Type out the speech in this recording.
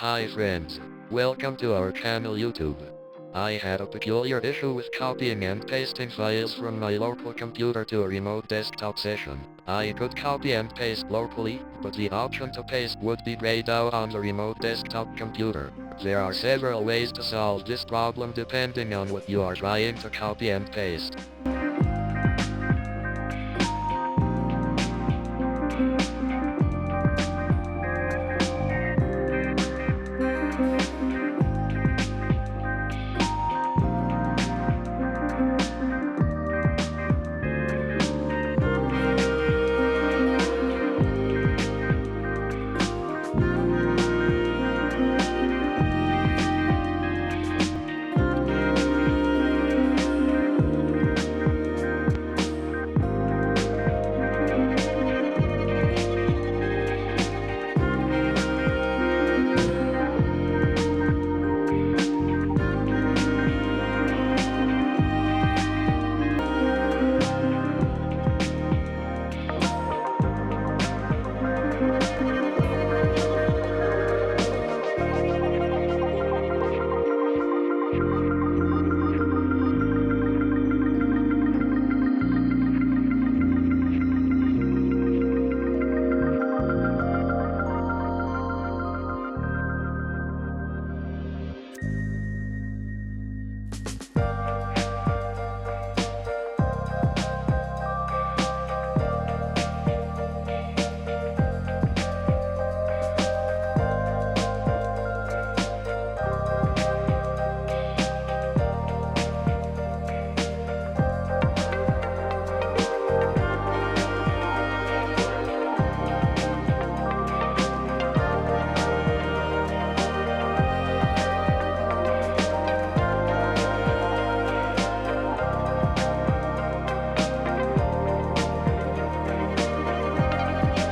Hi friends, welcome to our channel YouTube. I had a peculiar issue with copying and pasting files from my local computer to a remote desktop session. I could copy and paste locally, but the option to paste would be grayed out on the remote desktop computer. There are several ways to solve this problem depending on what you are trying to copy and paste.